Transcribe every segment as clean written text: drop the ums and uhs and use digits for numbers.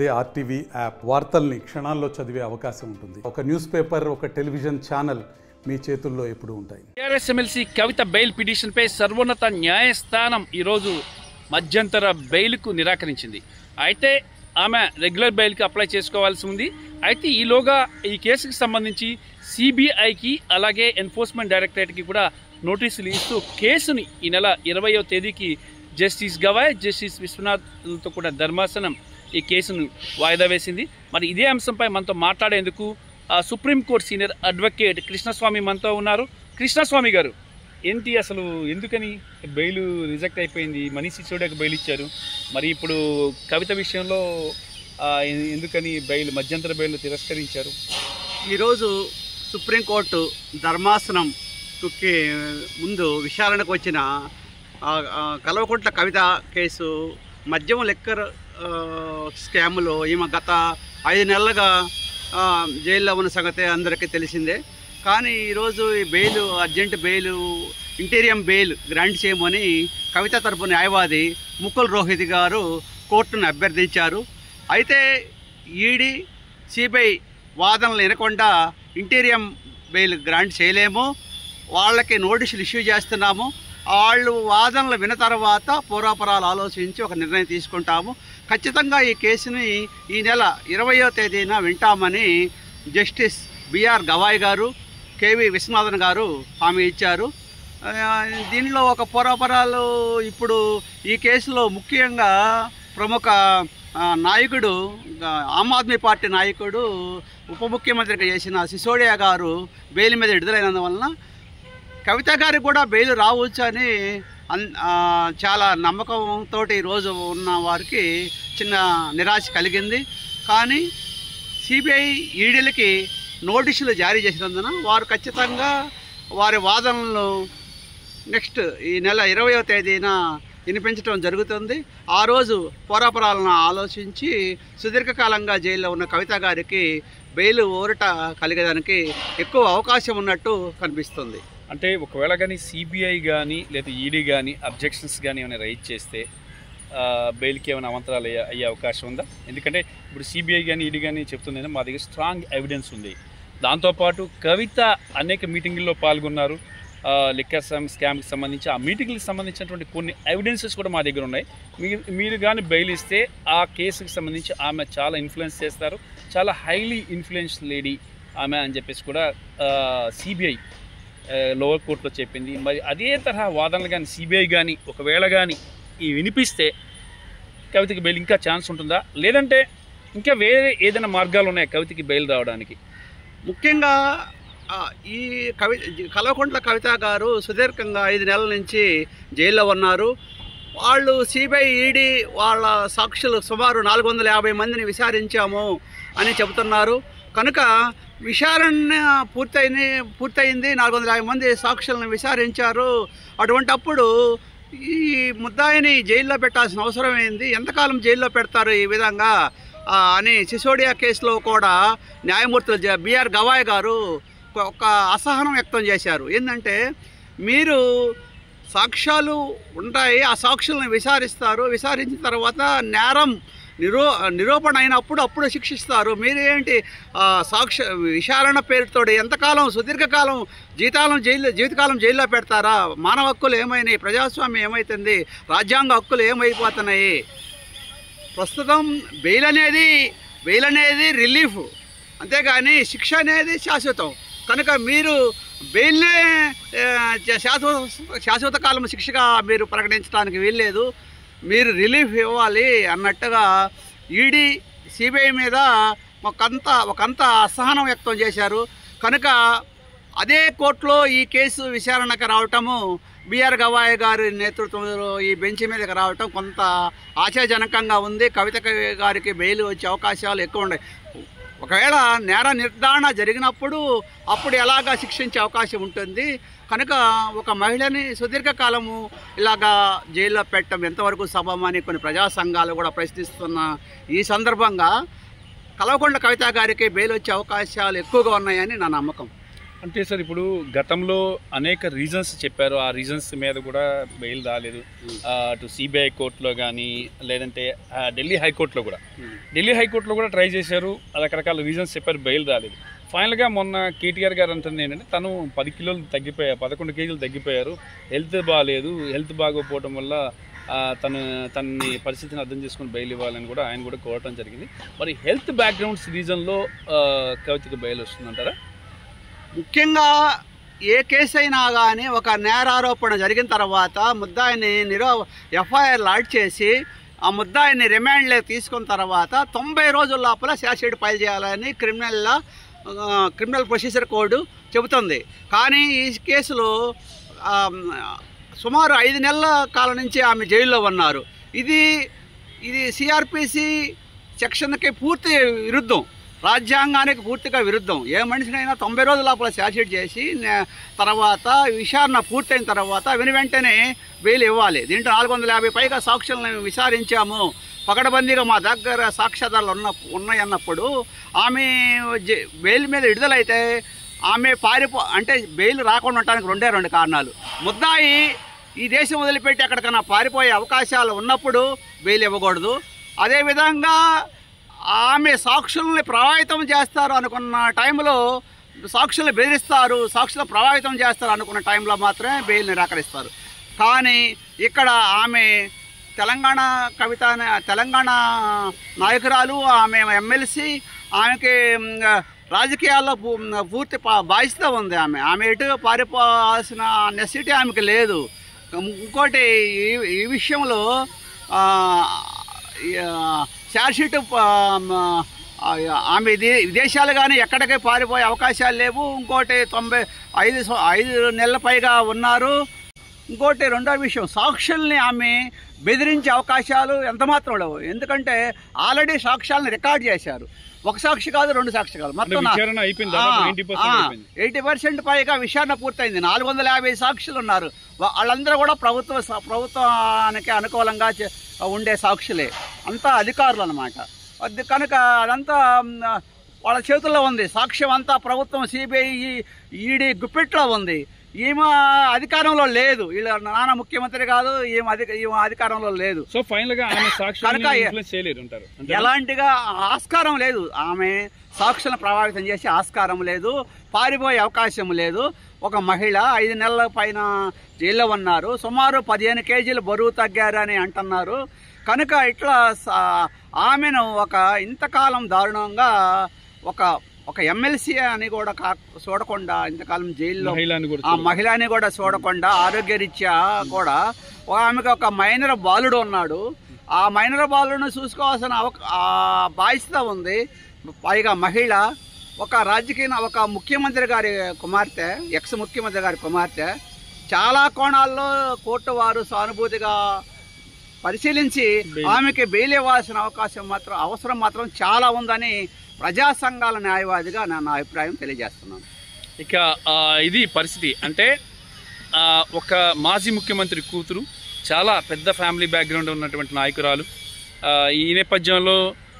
అదే RTV app వార్తల్ని క్షణాల్లో చదివే అవకాశం ఉంటుంది. ఒక న్యూస్ పేపర్, ఒక టెలివిజన్ ఛానల్ మీ చేతుల్లో ఎప్పుడూ ఉంటాయి. టీఆర్ఎస్ ఎమ్మెల్సీ కవిత బెయిల్ పిటిషన్పై సర్వోన్నత న్యాయస్థానం ఈరోజు మధ్యంతర బెయిల్కు నిరాకరించింది. అయితే ఆమె రెగ్యులర్ బెయిల్కి అప్లై చేసుకోవాల్సి ఉంది. అయితే ఈలోగా ఈ కేసుకు సంబంధించి సిబిఐకి అలాగే ఎన్ఫోర్స్మెంట్ డైరెక్టరేట్కి కూడా నోటీసులు ఇస్తూ కేసుని ఈ నెల 20వ తేదీకి జస్టిస్ గవాయ్, జస్టిస్ విశ్వనాథ్తో కూడా ధర్మాసనం ఈ కేసును వాయిదా వేసింది. మరి ఇదే అంశంపై మనతో మాట్లాడేందుకు సుప్రీంకోర్టు సీనియర్ అడ్వకేట్ కృష్ణస్వామి మనతో ఉన్నారు. కృష్ణస్వామి గారు, ఏంటి అసలు ఎందుకని బెయిల్ రిజెక్ట్ అయిపోయింది? మనీష్ సిసోడియాకి బెయిల్ ఇచ్చారు, మరి ఇప్పుడు కవిత విషయంలో ఎందుకని బెయిల్ మధ్యంతర బెయిల్ తిరస్కరించారు? ఈరోజు సుప్రీంకోర్టు ధర్మాసనంకి ముందు విచారణకు వచ్చిన కల్వకుంట్ల కవిత కేసు మద్యం లెక్కర్ స్కామ్లో ఈమె గత 5 నెలలుగా జైల్లో ఉన్న సంగతి అందరికీ తెలిసిందే. కానీ ఈరోజు ఈ bail, urgent bail, interim bail grant చేయమని కవిత తరపు న్యాయవాది ముకుల్ రోహిత్ గారు కోర్టును అభ్యర్థించారు. అయితే ఈడీ, సిబిఐ వాదనలు వినకుండా ఇంటీరియం బెయిల్ గ్రాంట్ చేయలేము, వాళ్ళకి నోటీసులు ఇష్యూ చేస్తున్నాము, వాళ్ళు వాదనలు విన్న తర్వాత పూర్వాపరాలు ఆలోచించి ఒక నిర్ణయం తీసుకుంటాము, ఖచ్చితంగా ఈ కేసుని ఈ నెల 20వ తేదీన వింటామని జస్టిస్ బిఆర్ గవాయ్ గారు, కేవి విశ్వనాథన్ గారు హామీ ఇచ్చారు. దీనిలో ఒక పూర్వాపరాలు ఇప్పుడు ఈ కేసులో ముఖ్యంగా ప్రముఖ నాయకుడు, ఆమ్ ఆద్మీ పార్టీ నాయకుడు, ఉప ముఖ్యమంత్రిగా చేసిన సిసోడియా గారు బెయిల్ మీద విడుదలైనందువలన కవిత గారికి కూడా బెయిల్ రావచ్చు అని చాలా నమ్మకంతో ఈరోజు ఉన్న వారికి చిన్న నిరాశ కలిగింది. కానీ సిబిఐ, ఈడీలకి నోటీసులు జారీ చేసినందున వారు ఖచ్చితంగా వారి వాదనలను నెక్స్ట్ ఈ నెల 20వ తేదీన వినిపించడం జరుగుతుంది. ఆ రోజు పూర్వాపరాలను ఆలోచించి సుదీర్ఘకాలంగా జైల్లో ఉన్న కవిత గారికి బెయిల్ ఊరట కలిగేదానికి ఎక్కువ అవకాశం ఉన్నట్టు కనిపిస్తుంది. అంటే ఒకవేళ కానీ సిబిఐ కానీ లేదా ఈడీ కానీ అబ్జెక్షన్స్ కానీ ఏమైనా రైజ్ చేస్తే బెయిల్కి ఏమైనా అవంతరాలు అయ్యే అవకాశం ఉందా? ఎందుకంటే ఇప్పుడు సిబిఐ కానీ ఈడీ కానీ చెప్తుంది, మా దగ్గర స్ట్రాంగ్ ఎవిడెన్స్ ఉంది, దాంతోపాటు కవిత అనేక మీటింగుల్లో పాల్గొన్నారు, లిక్కర్ స్కామ్కి సంబంధించి ఆ మీటింగ్కి సంబంధించినటువంటి కొన్ని ఎవిడెన్సెస్ కూడా మా దగ్గర ఉన్నాయి, మీరు కానీ బెయిల్ ఇస్తే ఆ కేసుకి సంబంధించి ఆమె చాలా ఇన్ఫ్లుయెన్స్ చేస్తారు, చాలా హైలీ ఇన్ఫ్లుయెన్స్ లేడీ ఆమె అని చెప్పేసి కూడా సిబిఐ లోవర్ కోర్టులో చెప్పింది. మరి అదే తరహా వాదనలు కానీ సిబిఐ కానీ ఒకవేళ కానీ ఈ వినిపిస్తే కవితకి బెయిల్ ఇంకా ఛాన్స్ ఉంటుందా, లేదంటే ఇంకా వేరే ఏదైనా మార్గాలు ఉన్నాయా కవితకి బెయిల్ రావడానికి? ముఖ్యంగా ఈ కల్వకుంట్ల కవిత గారు సుదీర్ఘంగా 5 నెలల నుంచి జైల్లో ఉన్నారు. వాళ్ళు సిబిఐ, ఈడీ వాళ్ళ సాక్షులు సుమారు 450 మందిని విచారించాము అని చెబుతున్నారు. కనుక విచారణ పూర్తయింది, 450 మంది సాక్షులను విచారించారు. అటువంటప్పుడు ఈ ముద్దాయిని జైల్లో పెట్టాల్సిన అవసరం ఏంది, ఎంతకాలం జైల్లో పెడతారు ఈ విధంగా అని సిసోడియా కేసులో కూడా న్యాయమూర్తులు బిఆర్ గవాయ్ గారు ఒక అసహనం వ్యక్తం చేశారు. ఏంటంటే మీరు సాక్ష్యాలు ఉంటాయి, ఆ సాక్షులను విచారిస్తారు, విచారించిన తర్వాత నేరం నిరూపణ అయినప్పుడు అప్పుడు శిక్షిస్తారు, మీరేంటి విచారణ పేరుతో ఎంతకాలం సుదీర్ఘకాలం జీవితకాలం జైల్లో పెడతారా? మానవ హక్కులు ఏమైనాయి, ప్రజాస్వామ్యం ఏమవుతుంది, రాజ్యాంగ హక్కులు ఏమైపోతున్నాయి? ప్రస్తుతం బెయిల్ అనేది రిలీఫ్, అంతేగాని శిక్ష అనేది శాశ్వతం. కనుక మీరు బెయిల్నే శాశ్వత కాలం శిక్షగా మీరు ప్రకటించడానికి వీల్లేదు, మీరు రిలీఫ్ ఇవ్వాలి అన్నట్టుగా ఈడీ, సిబిఐ మీద ఒకంత అసహనం వ్యక్తం చేశారు. కనుక అదే కోర్టులో ఈ కేసు విచారణకు రావటము, బిఆర్ గవాయ్ గారి నేతృత్వంలో ఈ బెంచ్ మీదకి రావటం కొంత ఆశాజనకంగా ఉంది. కవిత గారికి బెయిల్ వచ్చే అవకాశాలు ఎక్కువ ఉన్నాయి. ఒకవేళ నేర నిర్ధారణ జరిగినప్పుడు అప్పుడు ఎలాగా శిక్షించే అవకాశం ఉంటుంది. కనుక ఒక మహిళని సుదీర్ఘకాలము ఇలాగా జైల్లో పెట్టడం ఎంతవరకు సబమని కొన్ని ప్రజా సంఘాలు కూడా ప్రశ్నిస్తున్న ఈ సందర్భంగా కల్వకుంట్ల కవిత గారికి బెయిల్ వచ్చే అవకాశాలు ఎక్కువగా ఉన్నాయని నా నమ్మకం. అంటే సార్ ఇప్పుడు గతంలో అనేక రీజన్స్ చెప్పారు, ఆ రీజన్స్ మీద కూడా బెయిల్ రాలేదు. అటు సిబిఐ కోర్టులో కానీ లేదంటే ఢిల్లీ హైకోర్టులో కూడా ట్రై చేశారు, రకరకాల రీజన్స్ చెప్పారు, బెయిల్ రాలేదు. ఫైనల్గా మొన్న కేటీఆర్ గారు అంటుంది ఏంటంటే తను 10 కిలోలు తగ్గిపోయారు, 11 కేజీలు తగ్గిపోయారు, హెల్త్ బాగాలేదు, హెల్త్ బాగోకపోవడం వల్ల తనని పరిస్థితిని అర్థం చేసుకుని బెయిల్ ఇవ్వాలని కూడా ఆయన కూడా కోరటం జరిగింది. మరి హెల్త్ బ్యాక్గ్రౌండ్స్ రీజన్లో కవితకు బెయిల్ వస్తుందంటారా? ముఖ్యంగా ఏ కేసు అయినా కానీ ఒక నేరారోపణ జరిగిన తర్వాత ముద్దాయిని ఎఫ్ఐఆర్ లాడ్ చేసి ఆ ముద్దాయిని రిమాండ్లో తీసుకున్న తర్వాత 90 రోజుల లోపల ఛార్జ్షీట్ ఫైల్ చేయాలని క్రిమినల్ ప్రొసీజర్ కోడ్ చెబుతుంది. కానీ ఈ కేసులో సుమారు 5 నెలల కాలం నుంచి ఆమె జైల్లో ఉన్నారు. ఇది సిఆర్పిసి సెక్షన్కి పూర్తి విరుద్ధం, రాజ్యాంగానికి పూర్తిగా విరుద్ధం. ఏ మనిషినైనా 90 రోజుల లోపల ఛార్జ్షీట్ చేసి తర్వాత విచారణ పూర్తయిన తర్వాత వెంటనే బెయిల్ ఇవ్వాలి. దీంట్లో 450 పైగా సాక్షులను విచారించాము, పకడ్బందీగా మా దగ్గర సాక్ష్యాధారాలు ఉన్నాయన్నప్పుడు ఆమె బెయిల్ మీద విడుదలైతే ఆమె అంటే బెయిల్ రాకుండా ఉండటానికి 2 కారణాలు. ముద్దాయి ఈ దేశం వదిలిపెట్టి ఎక్కడికైనా పారిపోయే అవకాశాలు ఉన్నప్పుడు బెయిల్ ఇవ్వకూడదు. అదేవిధంగా ఆమె సాక్షుల్ని ప్రభావితం చేస్తారు అనుకున్న టైంలో, సాక్షుల్ని బెదిరిస్తారు, సాక్షులు ప్రభావితం చేస్తారు అనుకున్న టైంలో మాత్రమే బెయిల్ నిరాకరిస్తారు. కానీ ఇక్కడ ఆమె తెలంగాణ నాయకురాలు, ఆమె ఎమ్మెల్సీ, ఆమెకి రాజకీయాల్లో పూర్తి బాధ్యత ఉంది. ఆమె ఎటు పారిపోవాల్సిన నెసిటీ ఆమెకి లేదు. ఇంకోటి ఈ విషయంలో ఛార్జ్షీట్ ఆమె విదేశాలు కానీ ఎక్కడికి పారిపోయే అవకాశాలు లేవు. ఇంకోటి 95 నెలల పైగా ఉన్నారు. ఇంకోటి రెండో విషయం, సాక్షుల్ని ఆమె బెదిరించే అవకాశాలు ఎంతమాత్రం లేవు. ఎందుకంటే ఆల్రెడీ సాక్ష్యాలను రికార్డ్ చేశారు. ఒక సాక్షి కాదు, 2 సాక్షి కాదు, మొత్తం 80% పైగా విచారణ పూర్తయింది. 450 సాక్షులు ఉన్నారు. వాళ్ళందరూ కూడా ప్రభుత్వానికి అనుకూలంగా ఉండే సాక్షులే, అంతా అధికారులు అన్నమాట. అది కనుక అదంతా వాళ్ళ చేతుల్లో ఉంది. సాక్ష్యం అంతా ప్రభుత్వం, సిబిఐ, ఈడీ గుప్పిట్లో ఉంది. ఈమె అధికారంలో లేదు. వీళ్ళ నాన్న ముఖ్యమంత్రి కాదు, ఈమె అధికారంలో లేదు. సో ఫైనల్ గా ఎలాంటిగా ఆస్కారం లేదు. ఆమె సాక్షులను ప్రభావితం చేసే ఆస్కారం లేదు, పారిపోయే అవకాశం లేదు. ఒక మహిళ 5 నెలల పైన జైల్లో ఉన్నారు. సుమారు 15 కేజీలు బరువు తగ్గారని అంటున్నారు. కనుక ఇట్లా ఆమెను ఇంతకాలం దారుణంగా ఒక ఎమ్మెల్సీ అని కూడా చూడకుండా, ఇంతకాలం జైల్లో ఆ మహిళని కూడా చూడకుండా, ఆరోగ్యరీత్యా కూడా ఆమెకు ఒక మైనర్ బాలుడు ఉన్నాడు. ఆ మైనర్ బాలుడును చూసుకోవాల్సిన బాధ్యత ఉంది. పైగా మహిళ ఒక ముఖ్యమంత్రి గారి కుమార్తె, ఎక్స్ ముఖ్యమంత్రి గారి కుమార్తె. చాలా కోణాల్లో కోర్టు వారు సానుభూతిగా పరిశీలించి ఆమెకి బెయిల్ ఇవ్వాల్సిన అవసరం మాత్రం చాలా ఉందని ప్రజా సంఘాల న్యాయవాదిగా నా అభిప్రాయం తెలియజేస్తున్నాను. ఇక ఇది పరిస్థితి. అంటే ఒక మాజీ ముఖ్యమంత్రి కూతురు, చాలా పెద్ద ఫ్యామిలీ బ్యాక్గ్రౌండ్ ఉన్నటువంటి నాయకురాలు. ఈ నేపథ్యంలో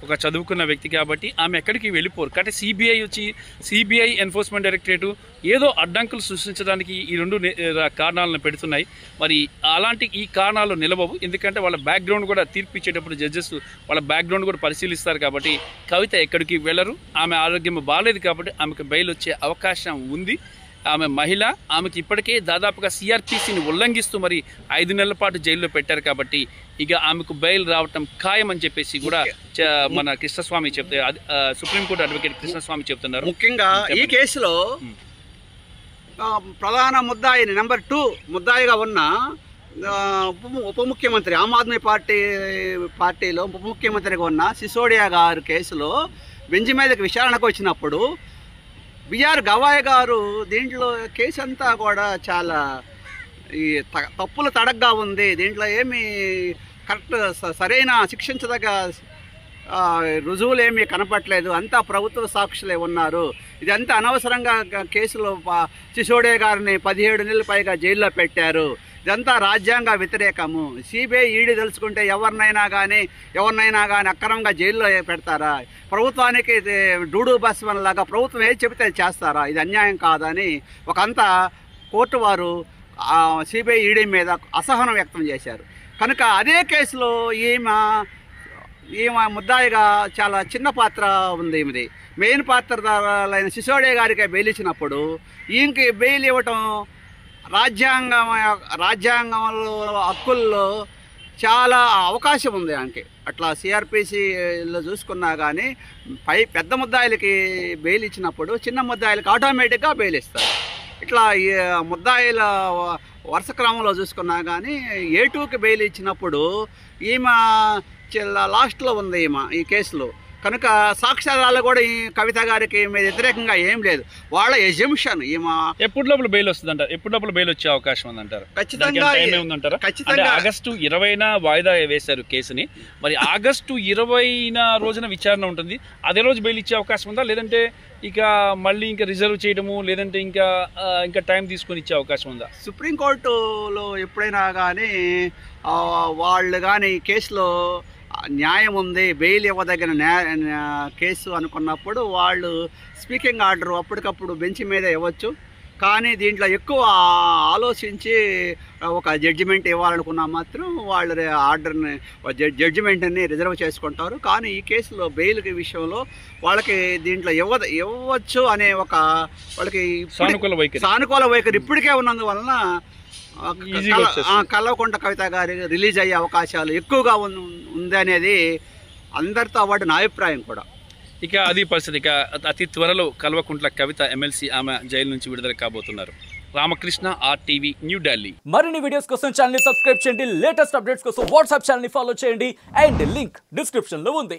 ఒక చదువుకున్న వ్యక్తి కాబట్టి ఆమె ఎక్కడికి వెళ్ళిపోరు. కాబట్టి సిబిఐ ఎన్ఫోర్స్మెంట్ డైరెక్టరేటు ఏదో అడ్డంకులు సృష్టించడానికి ఈ 2 కారణాలను పెడుతున్నాయి. మరి అలాంటి ఈ కారణాలు నిలవవు. ఎందుకంటే వాళ్ళ బ్యాక్గ్రౌండ్ కూడా తీర్పు ఇచ్చేటప్పుడు జడ్జెస్ వాళ్ళ బ్యాక్గ్రౌండ్ కూడా పరిశీలిస్తారు. కాబట్టి కవిత ఎక్కడికి వెళ్ళరు. ఆమె ఆరోగ్యం బాగాలేదు కాబట్టి ఆమెకు బెయిల్ వచ్చే అవకాశం ఉంది. ఆమె మహిళ, ఆమెకి ఇప్పటికే దాదాపుగా సిఆర్పిసిని ఉల్లంఘిస్తూ మరి 5 నెలల పాటు జైల్లో పెట్టారు. కాబట్టి ఇక ఆమెకు బెయిల్ రావటం ఖాయం అని చెప్పేసి కూడా మన కృష్ణస్వామి సుప్రీంకోర్టు అడ్వకేట్ కృష్ణస్వామి చెప్తున్నారు. ముఖ్యంగా ఈ కేసులో ప్రధాన ముద్దాయిని నెంబర్ 2 ముద్దాయిగా ఉన్న ఉప ముఖ్యమంత్రి, ఆమ్ ఆద్మీ పార్టీలో ఉప ముఖ్యమంత్రిగా ఉన్న సిసోడియా గారు కేసులో బెంచ్ మీదకి విచారణకు వచ్చినప్పుడు బిఆర్ గవాయ్ గారు దీంట్లో కేసు అంతా కూడా చాలా తప్పులు తడగ్గా ఉంది, దీంట్లో ఏమి కరెక్ట్ సరైన శిక్షించదగ్గ రుజువులు ఏమీ కనపట్లేదు, అంతా ప్రభుత్వ సాక్షులే ఉన్నారు, ఇదంతా అనవసరంగా కేసులో సిసోడియా గారిని 17 నెలల పైగా జైల్లో పెట్టారు, ఇదంతా రాజ్యాంగ వ్యతిరేకము. సిబిఐ ఈడీ తెలుసుకుంటే ఎవరినైనా కానీ అక్రమంగా జైల్లో పెడతారా? ప్రభుత్వానికి డూడు బస్వన్ లాగా ప్రభుత్వం ఏది చెబితే చేస్తారా? ఇది అన్యాయం కాదని ఒకంతా కోర్టు వారు సిబిఐ ఈడీ మీద అసహనం వ్యక్తం చేశారు. కనుక అదే కేసులో ఈమె ముద్దాయిగా చాలా చిన్న పాత్ర ఉంది. ఈమెది మెయిన్ పాత్రధారులైన సిసోడియా గారికి బెయిల్ ఇచ్చినప్పుడు ఈయనకి బెయిల్ ఇవ్వటం రాజ్యాంగంలో హక్కుల్లో చాలా అవకాశం ఉంది ఆయనకి. అట్లా సిఆర్పిసిలో చూసుకున్నా కానీ పెద్ద ముద్దాయిలకి బెయిల్ ఇచ్చినప్పుడు చిన్న ముద్దాయిలకి ఆటోమేటిక్గా బెయిల్ ఇస్తారు. ఇట్లా ముద్దాయిల వరుస క్రమంలో చూసుకున్నా కానీ A2కి బెయిల్ ఇచ్చినప్పుడు ఈమె లాస్ట్లో ఉంది ఈ కేసులో. కనుక సాక్ష్యాధారాలు కూడా ఈ కవిత గారికి మీద వ్యతిరేకంగా ఏం లేదు. వాళ్ళ ఎజంప్షన్ ఈమె ఎప్పుడు లోపల బెయిల్ వస్తుందంటారు? ఎప్పుడు లోపల బెయిల్ వచ్చే అవకాశం ఉందంటారు? ఖచ్చితంగా ఖచ్చితంగా ఆగస్టు 20న వాయిదా వేశారు కేసుని. మరి ఆగస్టు 20న రోజున విచారణ ఉంటుంది. అదే రోజు బెయిల్ ఇచ్చే అవకాశం ఉందా? లేదంటే ఇక మళ్ళీ ఇంకా రిజర్వ్ చేయడము, లేదంటే ఇంకా టైం తీసుకొని ఇచ్చే అవకాశం ఉందా? సుప్రీంకోర్టులో ఎప్పుడైనా కానీ వాళ్ళు కానీ ఈ కేసులో న్యాయం ఉంది, బెయిల్ ఇవ్వదగిన కేసు అనుకున్నప్పుడు వాళ్ళు స్పీకింగ్ ఆర్డర్ అప్పటికప్పుడు బెంచ్ మీద ఇవ్వచ్చు. కానీ దీంట్లో ఎక్కువ ఆలోచించి ఒక జడ్జిమెంట్ ఇవ్వాలనుకున్నా మాత్రం వాళ్ళు ఆర్డర్ని జడ్జిమెంట్ని రిజర్వ్ చేసుకుంటారు. కానీ ఈ కేసులో బెయిల్ విషయంలో వాళ్ళకి దీంట్లో ఇవ్వచ్చు అనే ఒక వాళ్ళకి సానుకూల వైఖరి ఇప్పటికే ఉన్నందువలన కల్వకుంట్ల కవిత గారి రిలీజ్ అయ్యే అవకాశాలు ఎక్కువగా ఉంది అనేది అందరితో పాటు నా అభిప్రాయం కూడా. ఇక అది పరిస్థితి. ఇక అతి త్వరలో కల్వకుంట్ల కవిత ఎమ్మెల్సీ ఆమె జైలు నుంచి విడుదల కాబోతున్నారు. రామకృష్ణ, RTV, న్యూఢిల్లీ. మరిన్ని వీడియోస్ కోసం ఛానల్ ని సబ్స్క్రైబ్ చేయండి. లేటెస్ట్ అప్డేట్స్ కోసం వాట్సాప్ ఛానల్ ని ఫాలో చేయండి. అండ్ లింక్ డిస్క్రిప్షన్ లో ఉంది.